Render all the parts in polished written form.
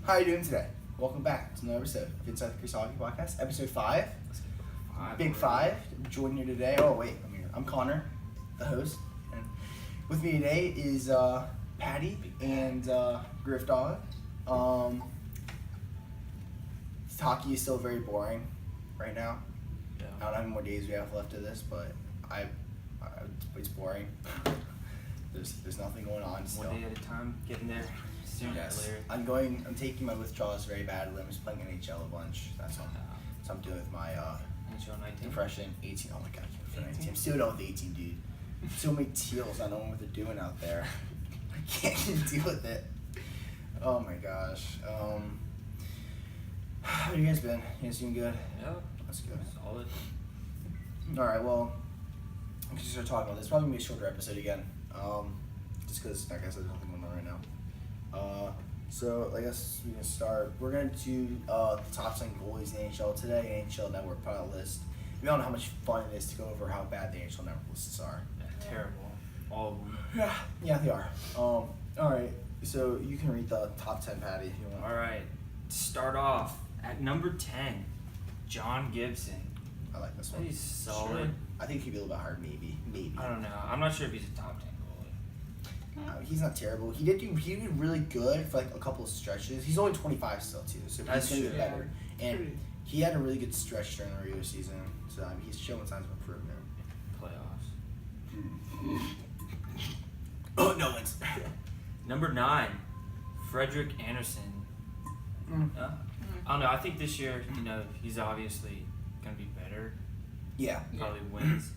How are you doing today? Welcome back to another episode of Inside the Crease Hockey Podcast, episode 5. Big 5. Joining you today. Oh, wait. I'm Connor, the host. And with me today is Patty and Griff Dog. Hockey is still very boring right now. Yeah. I don't know how many more days we have left of this, but it's boring. There's nothing going on still. One day at a time, getting there sooner or later. I'm taking my withdrawals very badly. I'm just playing NHL a bunch. That's what I'm doing with my NHL 19. impression 18. Oh my god, I can't 19. I'm still done with 18, dude. So many teals, I don't know what they're doing out there. I can't even deal with it. Oh my gosh. How have you guys been? You guys doing good? Yeah. That's good. Solid. Alright, well, I'm just start talking about this. Probably gonna be a shorter episode again. Just because, like I said, there's nothing going on right now. So I guess we can start. We're gonna do the top 10 goalies in the NHL today. NHL Network put out a list. We all know how much fun it is to go over how bad the NHL Network lists are. Yeah, terrible. All of them. Yeah, they are. Alright, so you can read the top 10, Patty, if you want. Alright. Start off at number 10, John Gibson. I like this one. He's solid. Sure. I think he'd be a little bit higher, maybe. I don't know. I'm not sure if he's a top 10 goalie. He's not terrible. He did really good for like a couple of stretches. He's only 25 still too, so That's he's gonna true. get better. And he had a really good stretch during the regular season, so he's showing signs of improvement. Playoffs. Oh no, it's Number 9, Frederick Anderson. I don't know. I think this year, he's obviously going to be better. yeah. Probably wins.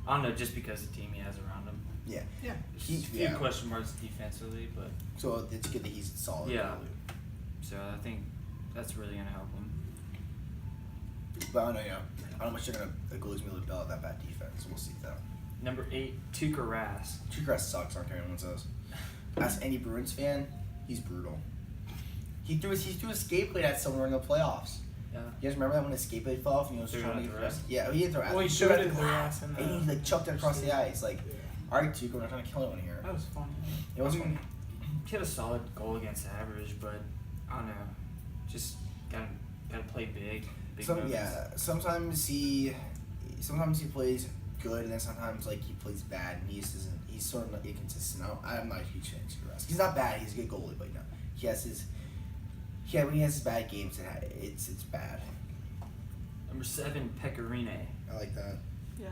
I don't know, just because the team he has around him. Yeah. There's a few question marks defensively, but So it's good that he's solid. Yeah. So I think that's really going to help him. But I don't know, I don't know how much the goalie's gonna be able to bail out that bad defense. We'll see though. Number 8, Tuukka Rask. Tuukka Rask sucks, aren't everyone says. As any Bruins fan, he's brutal. He threw a skate blade at someone in the playoffs. Yeah. You guys remember that when his skate blade fell off and he was Threw it trying to at get the the rest? rest? Yeah, he didn't throw it. Well, he threw it showed at it the the ass and and he like chucked it across the ice. Like, all right, Tuukka, we're not trying to kill anyone here. That was funny. It was funny. He had a solid goal against average, but I don't know. Just gotta play big. Sometimes he plays good, and then sometimes like he plays bad, and he's sort of inconsistent. I'm not a huge fan of Tuukka Rask. He's not bad. He's a good goalie, but when he has his bad games, it's bad. Number 7, Pecorine. I like that. Yeah.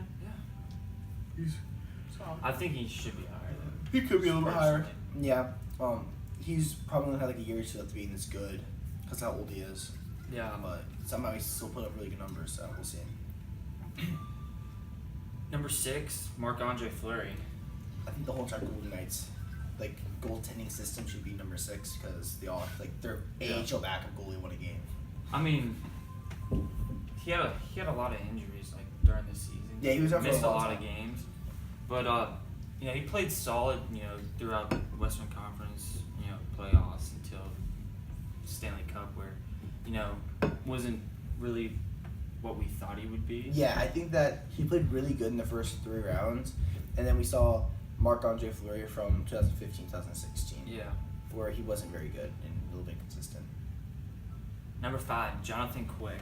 He's Solid. I think he should be higher though. He could be a little bit higher. Personally. Yeah. He's probably gonna have like a year or two left being this good, because how old he is. Yeah. But somehow he's still put up really good numbers, so we'll see. Number 6, Marc-Andre Fleury. I think the whole entire Golden Knights, like, goaltending system should be number 6 because they all their AHL backup goalie won a game. I mean, he had a lot of injuries like during the season. Yeah, he was out for missed a a long lot time. of games, but he played solid. Throughout the Western Conference, playoffs until Stanley Cup, where wasn't really what we thought he would be. Yeah, I think that he played really good in the first 3 rounds, and then we saw Marc-Andre Fleury from 2015-2016. Yeah. Where he wasn't very good and a little bit inconsistent. Number 5, Jonathan Quick.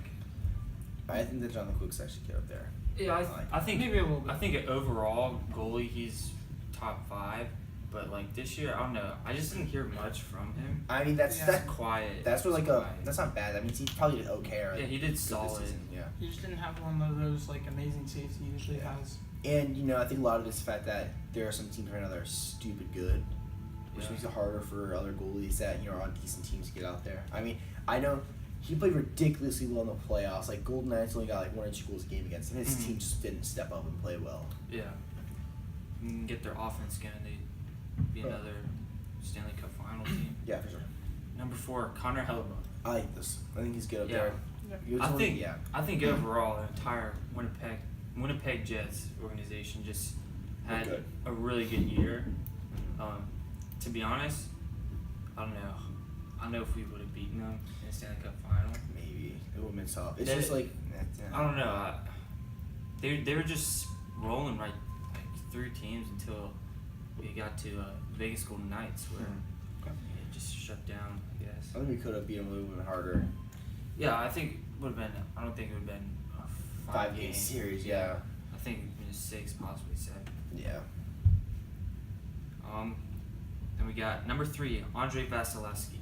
I think that Jonathan Quick's actually good up there. Yeah, I think Maybe a little bit. I think overall goalie he's top 5, but like this year I don't know. I just didn't hear much from him. I mean that's Quiet. that's what Quiet. that's not bad. That means he probably did okay. Right? Yeah, he did Good this solid. season, yeah. He just didn't have one of those like amazing saves he usually has. And I think a lot of it's the fact that there are some teams right now that are stupid good, which makes it harder for other goalies that are on decent teams to get out there. I mean, I know he played ridiculously well in the playoffs. Like Golden Knights only got like 1 or 2 goals a game against him. His team just didn't step up and play well. Yeah. And get their offense going, they'd be another Stanley Cup final team. Yeah, for sure. Number 4, Connor Hellebuck. I like this. I think he's good up Yeah. there. He was only- I think overall the entire Winnipeg Jets organization just had good. a really good year. To be honest, I don't know. I don't know if we would have beaten them in the Stanley Cup final. Maybe it would have been tough. It's They- just like I don't know. They were just rolling right like through teams until we got to Vegas Golden Knights, where it just just shut down, I guess. I think we could have beat him a little bit harder. Yeah, I think would have been. I don't think it would have been a 5-game series, yeah. I think it would been 6, possibly 7. Yeah. Then we got number 3, Andre Vasilevsky.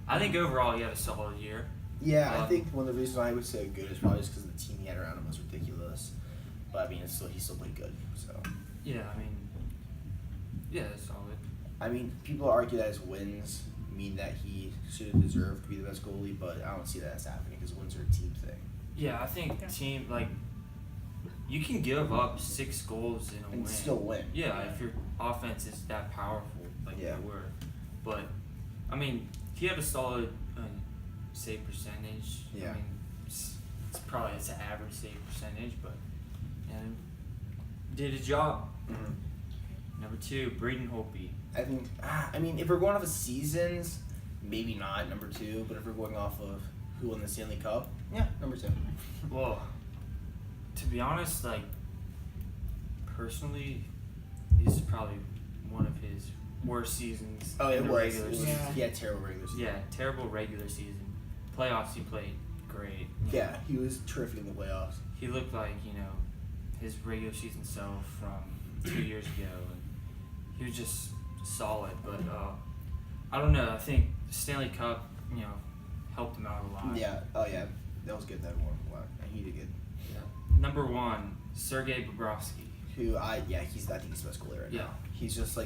I think overall he had a solid year. Yeah, I think one of the reasons I would say good is probably just because the team he had around him was ridiculous. But I mean, he still played good. So. Yeah, I mean, yeah, it's solid. I mean, people argue that his wins mean that he should have deserved to be the best goalie, but I don't see that as happening because wins are a team thing. Yeah, I think team you can give up 6 goals in a win And still win. Yeah, if your offense is that powerful, like they were. But I mean, he had a solid save percentage. Yeah. I mean, it's an average save percentage, but did his job. Mm-hmm. Number 2, Braden Holtby. I think. I mean, if we're going off of seasons, maybe not number 2. But if we're going off of who won the Stanley Cup, yeah, number 2. Well, to be honest, personally, this is probably one of his worst seasons. Oh, in the was. regular season. He had terrible regular season. Yeah, terrible regular season. Playoffs, he played great. Yeah, he was terrific in the playoffs. He looked like, his regular season self from 2 years ago. And he was just solid. But I don't know. I think the Stanley Cup, helped him out a lot. Yeah. Oh, yeah. That was good. That one. Wow. He did good. Yeah. Number 1, Sergei Bobrovsky. Who I think he's the best goalie right now. He's just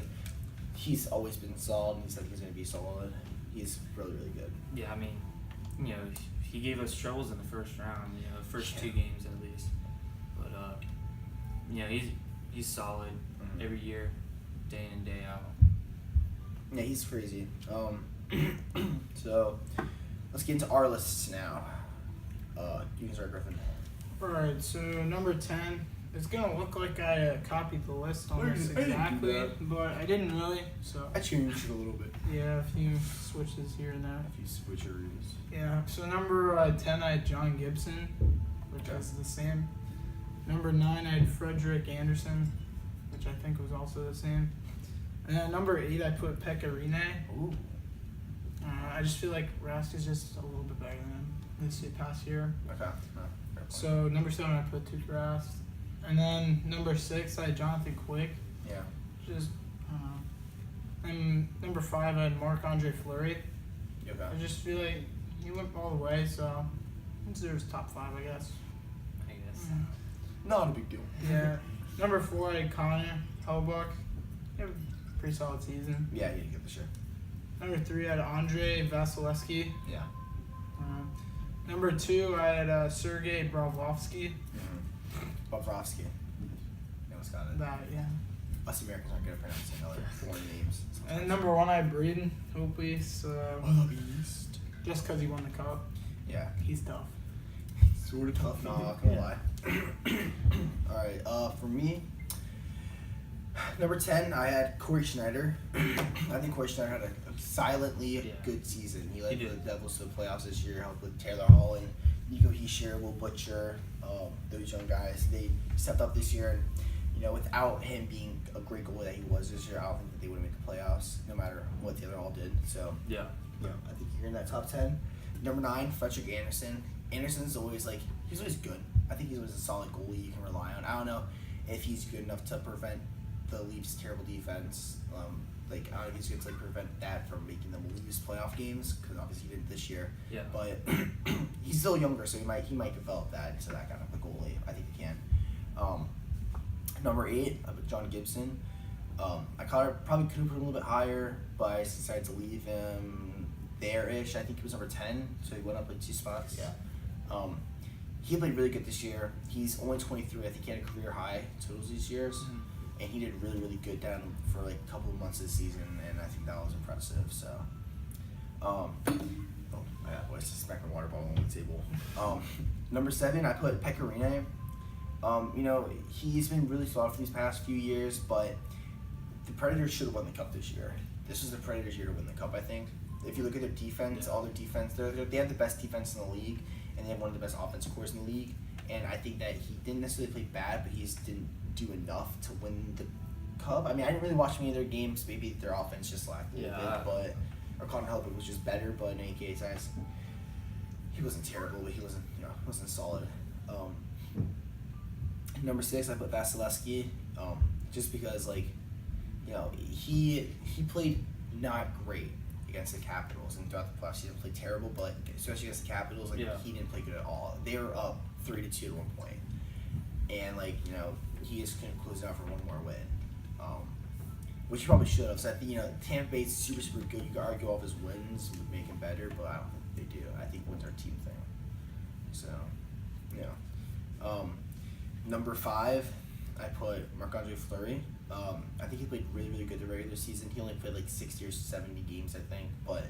he's always been solid. And he's going to be solid. He's really, really good. Yeah, I mean, he gave us troubles in the first round. The first 2 games at least. But he's solid every year, day in and day out. Yeah, he's crazy. So let's get into our lists now. You can start, Griffin. Alright, so number 10. It's gonna look like I copied the list almost exactly, but I didn't really. So I changed it a little bit. yeah, a few switches here and there. A few switcheroos. Yeah. So number 10, I had John Gibson, which is the same. Number 9, I had Frederick Anderson, which I think was also the same. And then number 8, I put Pekka Rinne. Ooh. I just feel like Rask is just a little bit better than him this past year. Okay. No, fair point. So number 7, I put Tuukka Rask. And then number 6, I had Jonathan Quick. Yeah. Just, and number 5, I had Marc-Andre Fleury. Okay. I just feel like he went all the way, so he deserves top 5, I guess. I guess. Not a big deal. Yeah. Number 4, I had Connor Hellbuck. He had a pretty solid season. Yeah, he did good this year. Number 3, I had Andre Vasilevsky. Yeah. Number 2, I had Sergei Bobrovsky. Bobrovsky. You almost got it. That, yeah. Us Americans aren't good at pronouncing other foreign names. And number 1, I had Braden Holtby. So the beast. just because he won the cup, Yeah. he's tough. Sort of tough. No, not gonna lie. Alright, for me, number 10, I had Corey Schneider. I think Corey Schneider had a silently good season. He led the Devils to the playoffs this year, helped with Taylor Hall and Nico Hischier, Will Butcher, those young guys. They stepped up this year, and without him being a great goalie that he was this year, I don't think that they would have made the playoffs, no matter what Taylor Hall did. So Yeah. I think you're in that top 10. Number 9, Frederick Anderson. Anderson's always he's always good. I think he's always a solid goalie you can rely on. I don't know if he's good enough to prevent the Leafs' terrible defense. I don't know if he's good to prevent that from making them lose playoff games, because obviously he did this year. Yeah. But he's still younger, so he might develop that into that kind of a goalie. I think he can. Number 8, I put John Gibson. I probably could have put him a little bit higher, but I decided to leave him there-ish. I think he was number 10, so he went up 2 spots. Yeah. He played really good this year. He's only 23. I think he had a career high totals these years. Mm-hmm. And he did really, really good down for a couple of months this season, and I think that was impressive. So, I just smacked my water bottle on the table. Number 7, I put Pekka Rinne. He's been really solid for these past few years, but the Predators should have won the cup this year. This was the Predators' year to win the cup, I think. If you look at their defense, all their defense, they have the best defense in the league, and they have one of the best offensive cores in the league. And I think that he didn't necessarily play bad, but he just didn't do enough to win the cup. I mean, I didn't really watch many of their games. Maybe their offense just lacked a little bit, but or Connor Helbig was just better, but in any case, guys, he wasn't terrible, but he wasn't solid. Number 6, I put Vasilevsky, just because he played not great against the Capitals, and throughout the playoffs he didn't play terrible, but especially against the Capitals, he didn't play good at all. They were up 3-2 at one point, and he is kind of closing out for one more win, which he probably should have. So I think Tampa Bay's super good. You could argue all of his wins would make him better, but I don't think they do. I think wins are a team thing. So number 5, I put Marc-Andre Fleury. I think he played really good the regular season. He only played 60 or 70 games, I think, but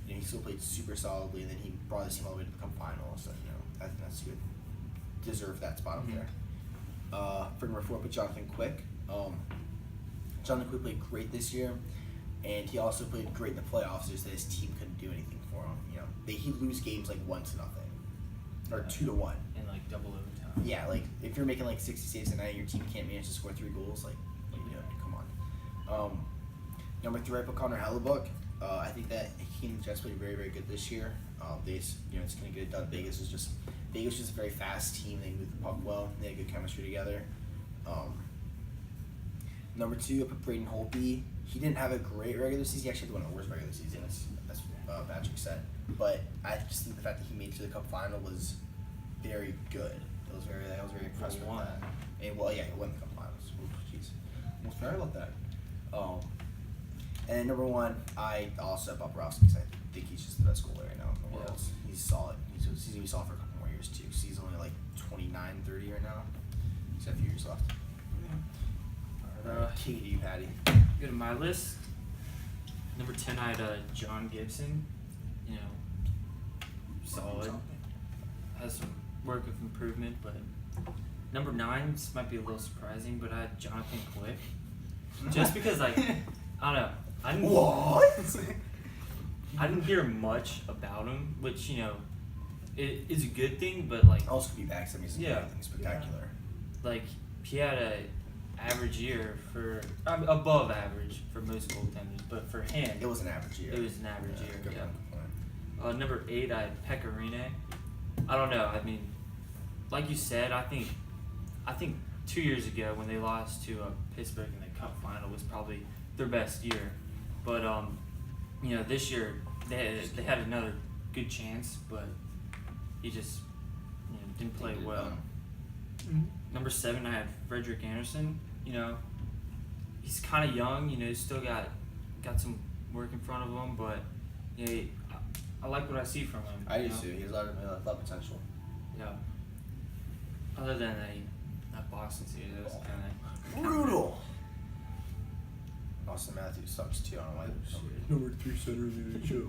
he still played super solidly, and then he brought his team all the way to the Cup final. So I think that's good. Deserve that spot up there. For number 4, I put Jonathan Quick. Jonathan Quick played great this year, and he also played great in the playoffs. Just that his team couldn't do anything for him. He'd lose games 1-0 or 2-1. And double overtime. Yeah, if you're making 60 saves a night and your team can't manage to score 3 goals, come on. Number 3, I put Connor Hellebuck. I think that he and the Jets played very very good this year. It's gonna get it done. Vegas was just a very fast team. They moved the puck well. They had good chemistry together. Number 2, I put Braden Holtby. He didn't have a great regular season. He actually had one of the worst regular seasons. That's Patrick said. But I just think the fact that he made it to the Cup final was very good. I was very impressed with that. And he won the Cup finals. Jeez, almost forgot about that. And then number 1, I also have Bobrovsky because I think he's just the best goalie right now in the world. He's solid. He's gonna be solid for a couple more years too. Because he's only 29, 30 right now. He's got a few years left. King to you, Patty. Go to my list. Number 10, I had John Gibson. Solid. Has some work of improvement, but number 9, this might be a little surprising, but I had Jonathan Quick. Just because I don't know. I didn't hear much about him, which it is a good thing, but Also could be back. So he's anything spectacular. He had a average year for above average for most goaltenders, but for him It was an average year. It was an average year. Good Yeah. point. Number 8, I had Pecorine. I don't know. I mean, like you said, I think 2 years ago when they lost to Pittsburgh in the Cup final was probably their best year. But this year they had another good chance, but he just didn't play well. Number 7, I had Frederick Anderson. He's kind of young. He's still got some work in front of him, but I like what I see from him. I do too. He has a lot of potential. Yeah. Other than that Boston series, that was kind of Brutal. Austin Matthews sucks too. I don't know why. Number 3 center in the NHL.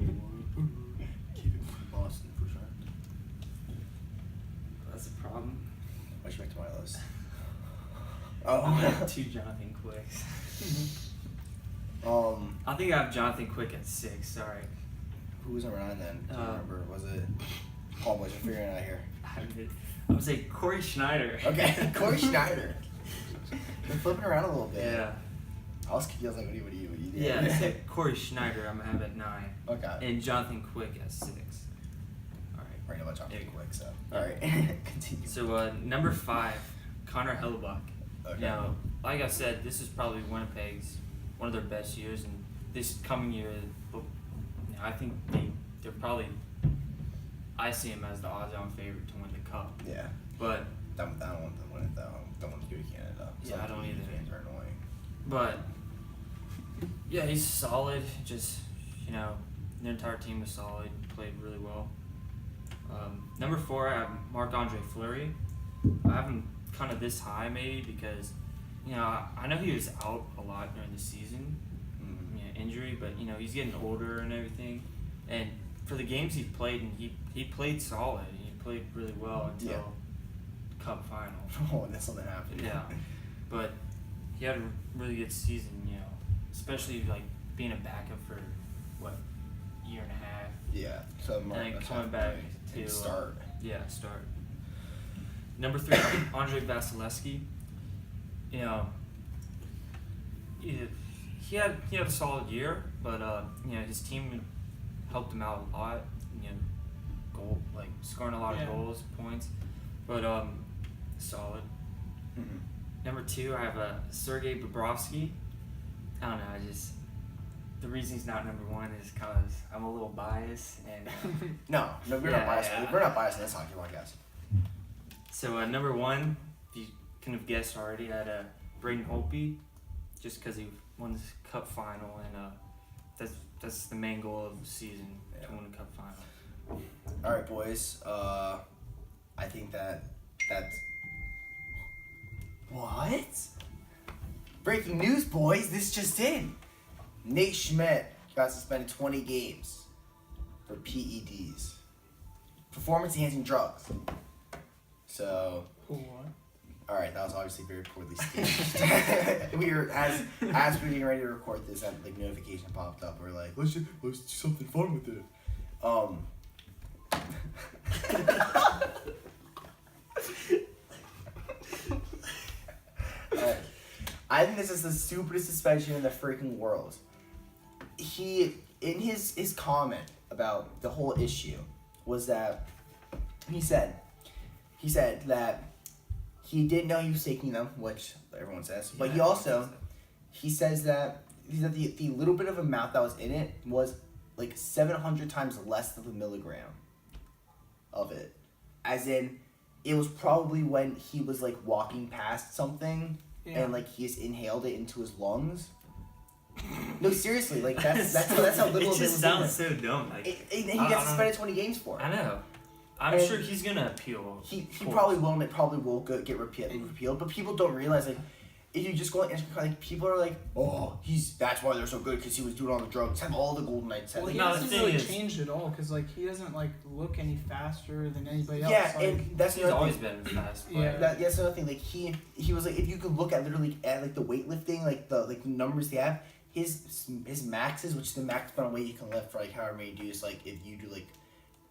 Keep it from Boston for sure. That's a problem. Why should make to my list? I have 2 Jonathan Quicks. I think I have Jonathan Quick at 6. Sorry. Who was number 9 then? Do you remember? Was it Paul Boys? You're figuring it out here. I would say Corey Schneider. Okay, Corey Schneider. They're flipping around a little bit. Yeah. I was confused. What do you do? Yeah, I said Corey Schneider. I'm gonna have at 9. Okay. And Jonathan Quick at 6. All right. Right now, Jonathan Yeah. Quick. So. All right. Continue. So number 5, Connor Hellebuck. Okay. Like I said, this is probably Winnipeg's one of their best years, and this coming year, I think they're probably. I see him as the odds-on favorite to win the cup. Yeah. But I don't want them to win it though. Don't want to go to Canada. Yeah, I don't either. Fans are annoying. But yeah, he's solid. Just the entire team was solid. Played really well. Number 4, I have Marc-Andre Fleury. I have him kind of this high maybe because I know he was out a lot during the season, injury, but he's getting older and everything. And for the games he played, and he played solid. He played really well until the Cup final. Oh, and that's something happened. Yeah, but he had a really good season. Especially being a backup for year and a half. Yeah. So And then coming back to start. Start. Number 3, Andre Vasilevsky. He had a solid year, but his team helped him out a lot. You know, scoring a lot Yeah. of goals, points, but solid. Mm-hmm. Number 2, I have Sergei Bobrovsky. I don't know. The reason he's not number 1 is because I'm a little biased, and No, we're Yeah, not biased. yeah. We're not biased in this hockey podcast. so number 1, if you can have guessed already, I had Braden Holtby, just because he won this cup final, and that's the main goal of the season, Yeah. to win a cup final. All right, boys. I think that's what? Breaking news, boys! This just in. Nate Schmidt got suspended 20 games for PEDs, performance-enhancing drugs. So, Who what? all right, that was obviously very poorly staged. We were as we were getting ready to record this, that like notification popped up. We're like, let's do something fun with it. Alright. I think this is the stupidest suspension in the freaking world. He, in his comment about the whole issue, was that he said that he didn't know he was taking them, which everyone says, but Yeah, he also he says that the little bit of amount that was in it was like 700 times less than a milligram of it, as in it was probably when he was like walking past something and like he just inhaled it into his lungs. No, seriously, like that's how little it of just was sounds in so dumb. Like He I gets don't suspended 20 games for it. I know. I'm And sure he's gonna appeal. He of course. probably will, and it probably will get repealed. But people don't realize, like, if you just go on Instagram, like, people are like, oh, that's why they're so good, because he was doing all the drugs. Have all the Golden Knights. Well, Like, he No, the hasn't thing really is- changed at all because like he doesn't like look any faster than anybody else. yeah, Like, and that's He's another always thing. been fast. Yeah. Player. That's another thing. Like he was like, if you could look at literally at like the weightlifting, like the numbers they have, his maxes, which is the max amount of weight you can lift for like however many you do, is like if you do like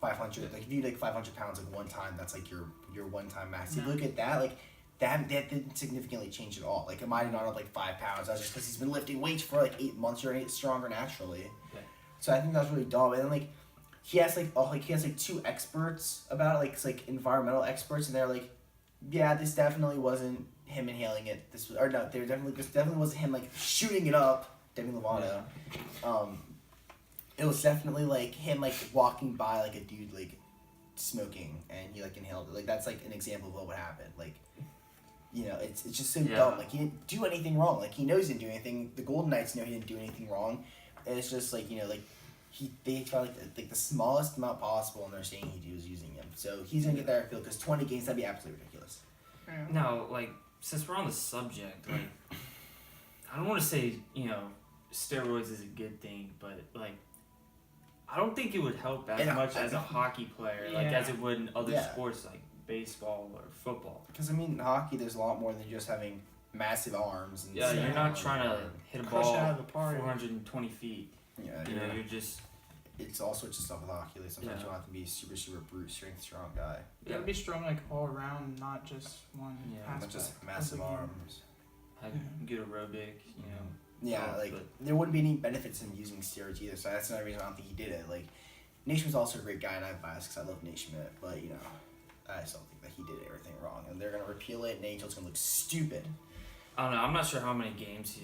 500, like if you do like 500 pounds like one time, that's like your one time max. If you look at that, like that didn't significantly change at all. Like it might have gone up like 5 pounds. That's just because he's been lifting weights for like 8 months. You're gonna get stronger naturally. Yeah. So I think that's really dumb. And then like he has like 2 experts about it, like it's like environmental experts, and they're like, yeah, this definitely wasn't him inhaling it. This definitely wasn't him like shooting it up. Demi Lovato. It was definitely like him like walking by like a dude like smoking and he like inhaled it. Like that's like an example of what would happen. Like, you know, it's just so dumb. Like he didn't do anything wrong. Like he knows he didn't do anything. The Golden Knights know he didn't do anything wrong. And it's just like, you know, like they found like the smallest amount possible, and they're saying he was using him. So he's gonna get that appeal because 20 games, that'd be absolutely ridiculous. yeah. Now, like, since we're on the subject, like, I don't want to say, you know, steroids is a good thing, but, like, I don't think it would help as much as a hockey player, like, as it would in other sports, like baseball or football. Because, I mean, in hockey, there's a lot more than just having massive arms. And Yeah, you're not trying to hit a Crush ball out of the park. 420 feet. Yeah, You know, you're just... It's all sorts of stuff with hockey. Like sometimes you don't have to be a super brute strength strong guy. You gotta be strong like all around, not just one Yeah, Not aspect. just of massive the game. arms. Have good aerobic, you know. Yeah, Oh, like but- there wouldn't be any benefits in using steroids either. So that's another reason I don't think he did it. Like Nate Schmidt's also a great guy, and I'm biased because I love Nate Schmidt, but you know, I just don't think that he did everything wrong. And they're gonna repeal it, and NHL's gonna look stupid. I don't know. I'm not sure how many games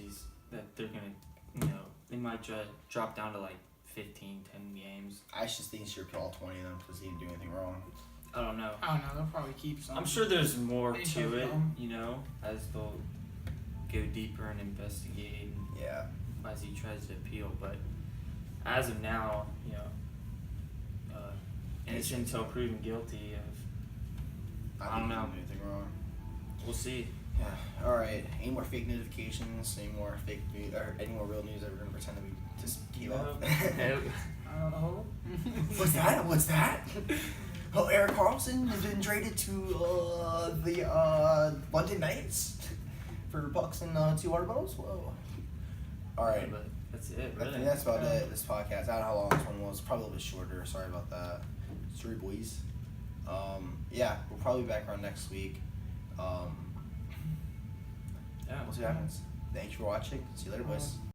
that they're gonna, you know, they might drop down to like 15, 10 games. I just think he should repeal all 20 of them because he didn't do anything wrong. I don't know. I don't know. They'll probably keep some. I'm sure there's more They to have it, them. you know, as they'll go deeper and investigate and Yeah. as he tries to appeal. But as of now, you know, innocent until proven guilty. I don't know. He didn't do anything wrong. We'll see. Yeah. All right. Any more fake notifications? Any more fake news? Or any more real news that we're gonna pretend that we just gave up? Nope. I don't know. What's that? What's that? Oh, Eric Carlson has been traded to the London Knights for bucks and 2 water bottles. Whoa! All right, But that's it, I really. think that's about it. This podcast. I don't know how long this one was. Probably a little bit shorter. Sorry about that. Sorry, boys. Yeah, we'll probably be back around next week. Yeah. We'll see what happens. Thanks for watching. See you later, boys.